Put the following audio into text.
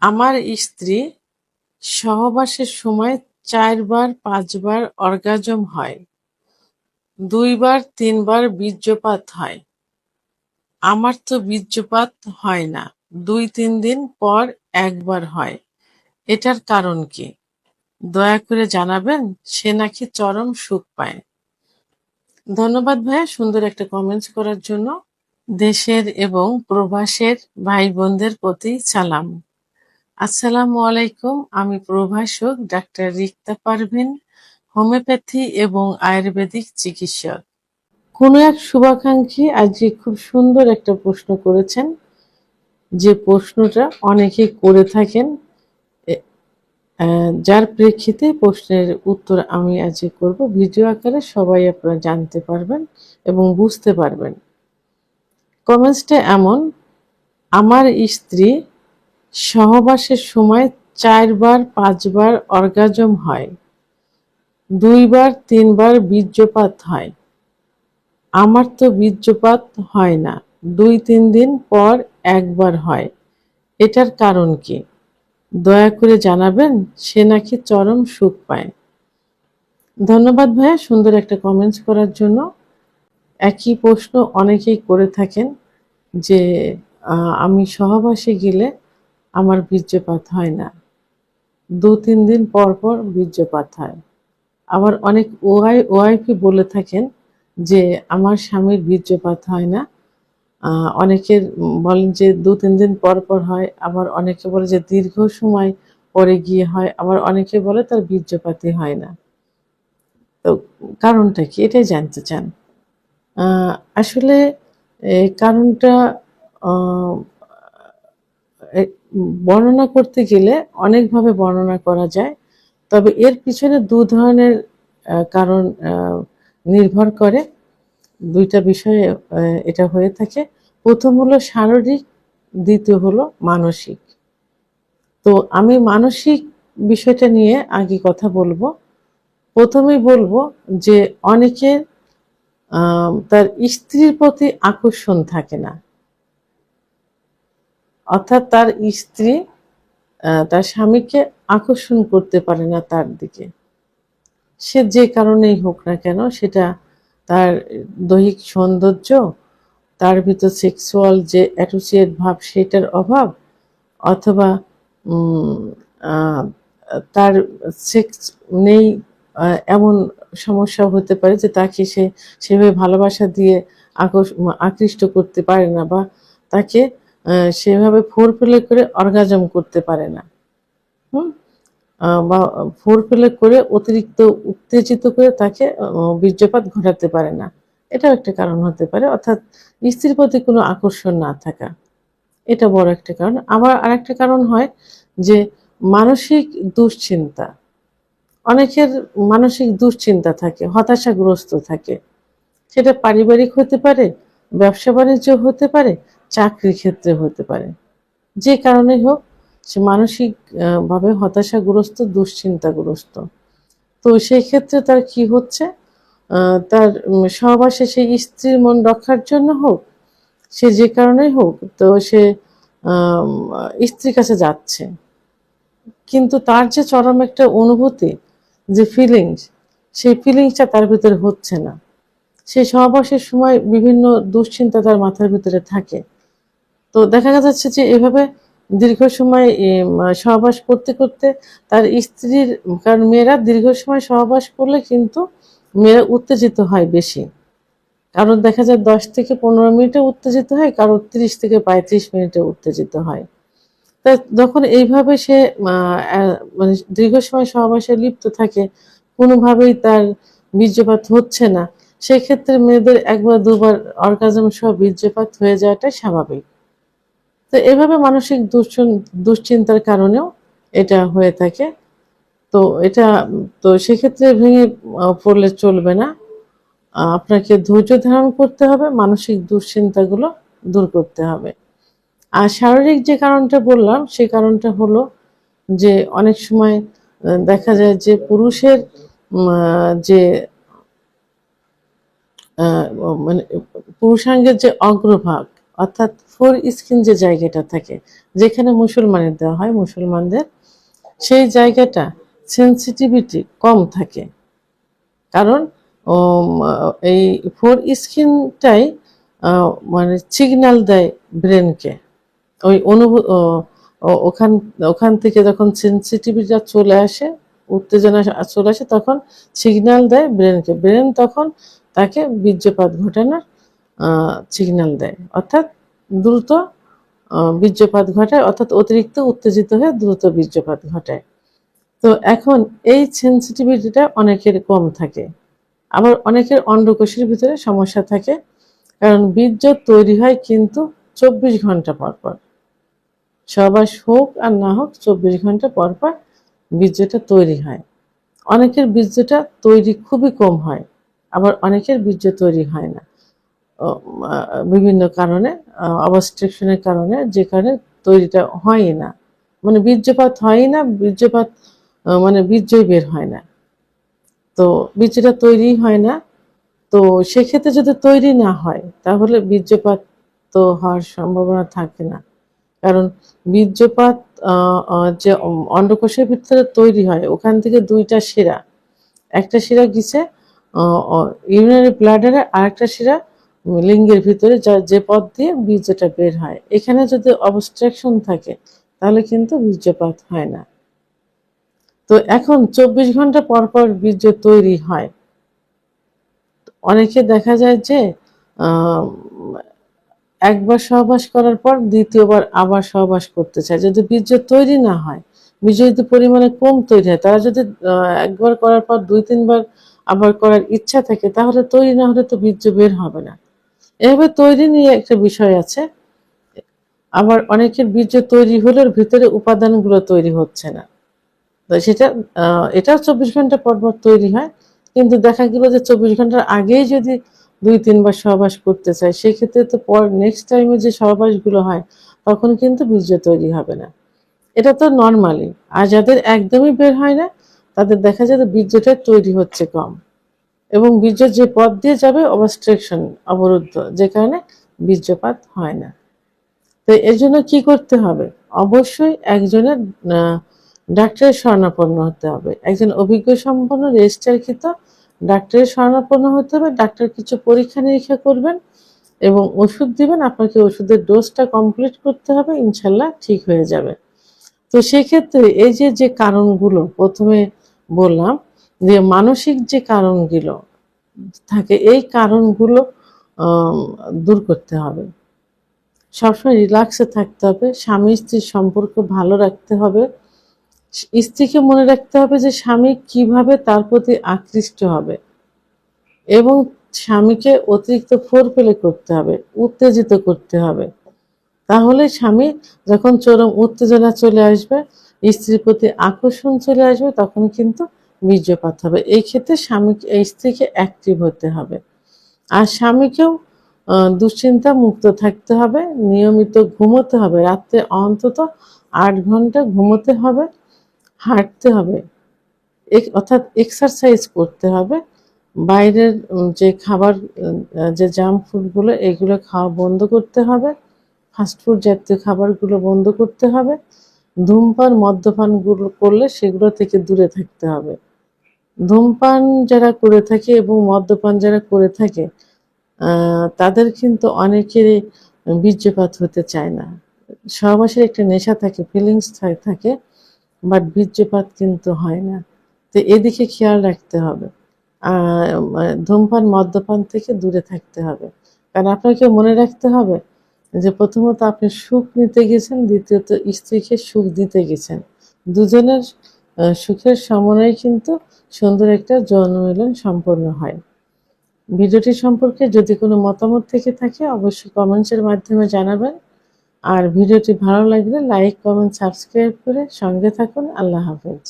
আমার স্ত্রী সহবাসের সময় ৪ বার ৫ বার অর্গাজম হয়, ২ বার ৩ বার বীর্যপাত হয়। আমার তো বীর্যপাত হয় না, ২-৩ দিন পর একবার হয়। এটার কারণ কি? দয়া করে জানাবেন। সে নাকি চরম সুখ পায়। ধন্যবাদ ভাইয়া সুন্দর একটা কমেন্টস করার জন্য। দেশের এবং প্রবাসের ভাই বোনদের প্রতি সালাম। আসসালামু আলাইকুম। আমি প্রভাষক ডাক্তার রিক্তা পারভিন, হোমিওপ্যাথি এবং আয়ুর্বেদিক চিকিৎসক। কোনো এক শুভাকাঙ্ক্ষী আজকে খুব সুন্দর একটা প্রশ্ন করেছেন, যে প্রশ্নটা অনেকেই করে থাকেন, যার প্রেক্ষিতে প্রশ্নের উত্তর আমি আজকে করব। ভিডিও আকারে সবাই আপনারা জানতে পারবেন এবং বুঝতে পারবেন। কমেন্টসটা এমন: আমার স্ত্রী সহবাসের সময় ৪ বার ৫ বার অর্গাজম হয়, ২ বার ৩ বার বীর্যপাত হয়। আমার তো বীর্যপাত হয় না, ২-৩ দিন পর একবার হয়। এটার কারণ কি? দয়া করে জানাবেন। সে নাকি চরম সুখ পায়। ধন্যবাদ ভাইয়া সুন্দর একটা কমেন্টস করার জন্য। একই প্রশ্ন অনেকেই করে থাকেন, যে আমি সহবাসে গেলে আমার বীর্যপাত হয় না, ২-৩ দিন পর পর বীর্যপাত হয়। আবার অনেক ওয়াইফই বলে থাকেন যে আমার স্বামীর বীর্যপাত হয় না। অনেকের বলেন যে ২-৩ দিন পর পর হয়, আবার অনেকে বলে যে দীর্ঘ সময় পরে গিয়ে হয়, আবার অনেকে বলে তার বীর্যপাতই হয় না। তো কারণটা কি? এটাই জানতে চান। আসলে কারণটা আ এ বর্ণনা করতে গেলে অনেকভাবে বর্ণনা করা যায়। তবে এর পিছনে ২ ধরনের কারণ নির্ভর করে। ২ টা বিষয়ে এটা হয়ে থাকে। ১ম হলো শারীরিক, দ্বিতীয় হলো মানসিক। তো আমি মানসিক বিষয়টা নিয়ে আগে কথা বলব। ১ম এই বলব যে অনেকের তার স্ত্রীর প্রতি আকর্ষণ থাকে না। অর্থাৎ তার স্ত্রী তার স্বামীকে আকর্ষণ করতে পারে না তার দিকে। সে যে কারণেই হোক না কেন, সেটা তার দৈহিক সৌন্দর্য, তার ভিতর সেক্সুয়াল যে অ্যাসোসিয়েট ভাব সেটার অভাব, অথবা উম আ তার সেক্স নেই, এমন সমস্যাও হতে পারে যে তাকে সে সেভাবে ভালোবাসা দিয়ে আকৃষ্ট করতে পারে না, বা তাকে সেভাবে ফোরপ্লে করে অর্গাজম করতে পারে না। হুম? বা ফোরপ্লে করে অতিরিক্ত উত্তেজিত করে তাকে বীর্যপাত ঘটাতে পারে না। এটাও একটা কারণ হতে পারে। অর্থাৎ স্ত্রীর প্রতি কোনো আকর্ষণ না থাকা। এটা বড় একটা কারণ। আবার আরেকটা কারণ হয় যে মানসিক দুশ্চিন্তা। অনেকের মানসিক দুশ্চিন্তা থাকে, হতাশাগ্রস্ত থাকে। সেটা পারিবারিক হতে পারে, ব্যবসা-বাণিজ্য হতে পারে, চাকরির ক্ষেত্রে হতে পারে। যে কারণেই হোক, সে মানসিক ভাবে হতাশাগ্রস্ত, দুশ্চিন্তাগ্রস্ত। তো সেই ক্ষেত্রে তার কি হচ্ছে? তার সহবাসে সেই স্ত্রীর মন রক্ষার জন্য হোক, সে যে কারণেই হোক, তো সে আম স্ত্রীর কাছে যাচ্ছে। কিন্তু তার যে চরম একটা অনুভূতি, যে ফিলিংস, সেই ফিলিংসটা তার ভেতরে হচ্ছে না। সে সহবাসের সময় বিভিন্ন দুশ্চিন্তা তার মাথার ভিতরে থাকে। তো দেখা যাচ্ছে যে এভাবে দীর্ঘ সময় সহবাস করতে, করতে তার স্ত্রীর, কারণ মেয়েরা দীর্ঘ সময় সহবাস করলে কিন্তু মেয়েরা উত্তেজিত হয় বেশি। কারোর দেখা যায় ১০ থেকে ১৫ মিনিটে উত্তেজিত হয়, কারোর ৩০ থেকে ৩৫ মিনিটে উত্তেজিত হয়। তা যখন এইভাবে সে আ অ্যা মানে দীর্ঘ সময় সহবাসে লিপ্ত থাকে, কোনোভাবেই তার বীর্যপাত হচ্ছে না, সেক্ষেত্রে মেয়েদের ১ বার ২ বার অর্গাজম সহ বীর্যপাত হয়ে যাওয়াটাই স্বাভাবিক। তো এভাবে মানসিক দুশ্চিন্তার কারণেও এটা হয়ে থাকে। তো এটা তো সেক্ষেত্রে ভেঙে পড়লে চলবে না। আপনাকে ধৈর্য ধারণ করতে হবে, মানসিক দুশ্চিন্তাগুলো দূর করতে হবে। আর শারীরিক যে কারণটা বললাম, সেই কারণটা হলো যে অনেক সময় দেখা যায় যে পুরুষের যে মানে পুরুষাঙ্গের যে অগ্রভাগ, অর্থাৎ ফোর স্কিন যে জায়গাটা থাকে, যেখানে মুসলমানের দেওয়া হয়, মুসলমানদের সেই জায়গাটা সেন্সিটিভিটি কম থাকে। কারণ এই ফোর স্কিনটাই মানে সিগন্যাল দেয় ব্রেনকে। ওই ওখান ওখান থেকে যখন সেন্সিটিভিটিটা চলে আসে, উত্তেজনা চলে আসে, তখন সিগন্যাল দেয় ব্রেনকে। ব্রেন তখন তাকে বীর্যপাত ঘটানোর সিগন্যাল দেয়, অর্থাৎ দ্রুত বীর্যপাত ঘটায়, অর্থাৎ অতিরিক্ত উত্তেজিত হয়ে দ্রুত বীর্যপাত ঘটায়। তো এখন এই সেন্সিটিভিটিটা অনেকের কম থাকে, আবার অনেকের অন্ডকোষের ভিতরে সমস্যা থাকে, কারণ বীর্য তৈরি হয় কিন্তু 24 ঘন্টা পর পর। সহবাস হোক আর না হোক 24 ঘন্টা পর পর বীর্যটা তৈরি হয়। অনেকের বীর্যটা তৈরি খুবই কম হয়, আবার অনেকের বীর্য তৈরি হয় না বিভিন্ন কারণে, অবস্ট্রাকশনের কারণে, যে কারণে তৈরিটা হয় না, মানে বীর্যপাত হয় না, বীর্যপাত মানে বীর্যই বের হয় না, তো বীর্যটা তৈরি হয় না। তো সেক্ষেত্রে যদি তৈরি না হয় তাহলে বীর্যপাত তো হওয়ার সম্ভাবনা থাকে না। কারণ বীর্যপাত যে অন্ডকোষের ভিতরে তৈরি হয়, ওখান থেকে দুইটা শিরা, একটা শিরা গিছে ইউরিনারি ব্লাডারে, আর একটা শিরা লিঙ্গের ভিতরে, যে পথ দিয়ে বীর্যটা বের হয়। এখানে যদি অবস্ট্রাকশন থাকে তাহলে কিন্তু বীর্যপাত হয় না। তো এখন 24 ঘন্টা পর পর বীর্য তৈরি হয়। অনেকে দেখা যায় যে একবার সহবাস করার পর দ্বিতীয়বার আবার সহবাস করতে চায়, যদি বীর্য তৈরি না হয়, বীর্য যদি পরিমাণে কম তৈরি হয়, তারা যদি একবার করার পর 2-3 বার আবার করার ইচ্ছা থাকে, তাহলে তৈরি না হলে তো বীর্য বের হবে না। এভাবে তৈরি নিয়ে একটা বিষয় আছে। আবার অনেকের বীর্য তৈরি হলেও ভিতরে উপাদানগুলো তৈরি হচ্ছে না, তো সেটা এটাও 24 ঘন্টা পর পর তৈরি হয়, কিন্তু দেখা গেল যে 24 ঘন্টার আগেই যদি 2-3 বার সহবাস করতে চায়, সেক্ষেত্রে তো পর নেক্সট টাইমে যে সহবাসগুলো হয় তখন কিন্তু বীর্য তৈরি হবে না। এটা তো নর্মালি। আর যাদের একদমই বের হয় না, তাদের দেখা যায় বীর্যটা তৈরি হচ্ছে কম, এবং বীর্য যে পথ দিয়ে যাবে অবস্ট্রাকশন, অবরুদ্ধ, যে কারণে বীর্যপাত হয় না। তো এর জন্য কি করতে হবে? অবশ্যই একজনের ডাক্তারের শরণাপন্ন হতে হবে, একজন অভিজ্ঞ সম্পন্ন রেজিস্টারকৃত ডাক্তারের শরণাপন্ন হতে হবে। ডাক্তার কিছু পরীক্ষা নিরীক্ষা করবেন এবং ওষুধ দিবেন, আপনাকে ওষুধের ডোজটা কমপ্লিট করতে হবে, ইনশাল্লাহ ঠিক হয়ে যাবে। তো সেক্ষেত্রে এই যে কারণগুলো প্রথমে বললাম, যে মানসিক যে কারণগুলো থাকে, এই কারণগুলো দূর করতে হবে। সবসময় রিল্যাক্সে থাকতে হবে, স্বামী স্ত্রীর সম্পর্ক ভালো রাখতে হবে, স্ত্রীকে মনে রাখতে হবে যে স্বামী কিভাবে তার প্রতি আকৃষ্ট হবে, এবং স্বামীকে অতিরিক্ত ফোরপ্লে করতে হবে, উত্তেজিত করতে হবে। তাহলে স্বামী যখন চরম উত্তেজনা চলে আসবে, স্ত্রীর প্রতি আকর্ষণ চলে আসবে, তখন কিন্তু বীর্যপাত হবে। এই ক্ষেত্রে স্ত্রীকে অ্যাক্টিভ হতে হবে, আর স্বামীকেও দুশ্চিন্তা মুক্ত থাকতে হবে, নিয়মিত ঘুমোতে হবে, রাত্রে অন্তত 8 ঘন্টা ঘুমোতে হবে, হাঁটতে হবে, অর্থাৎ এক্সারসাইজ করতে হবে। বাইরের যে খাবার, যে জাঙ্ক ফুডগুলো, এগুলো খাওয়া বন্ধ করতে হবে, ফাস্টফুড জাতীয় খাবারগুলো বন্ধ করতে হবে। ধূমপান মদ্যপানগুলো করলে সেগুলো থেকে দূরে থাকতে হবে। ধূমপান যারা করে থাকে এবং মদ্যপান যারা করে থাকে, তাদের কিন্তু অনেকেরই বীর্যপাত হতে চায় না। সহবাসের একটা নেশা থাকে, ফিলিংস থাকে, বাট বীর্যপাত কিন্তু হয় না। তো এদিকে খেয়াল রাখতে হবে, ধূমপান মদ্যপান থেকে দূরে থাকতে হবে। কারণ আপনাকে মনে রাখতে হবে যে প্রথমত আপনি সুখ নিতে গেছেন, দ্বিতীয়ত স্ত্রীকে সুখ দিতে গেছেন। দুজনের সুখের সমন্বয়ে কিন্তু সুন্দর একটা যৌন মিলন সম্পন্ন হয়। ভিডিওটি সম্পর্কে যদি কোনো মতামত থেকে থাকে অবশ্যই কমেন্টসের মাধ্যমে জানাবেন। আর ভিডিওটি ভালো লাগলে লাইক, কমেন্ট, সাবস্ক্রাইব করে সঙ্গে থাকুন। আল্লাহ হাফেজ।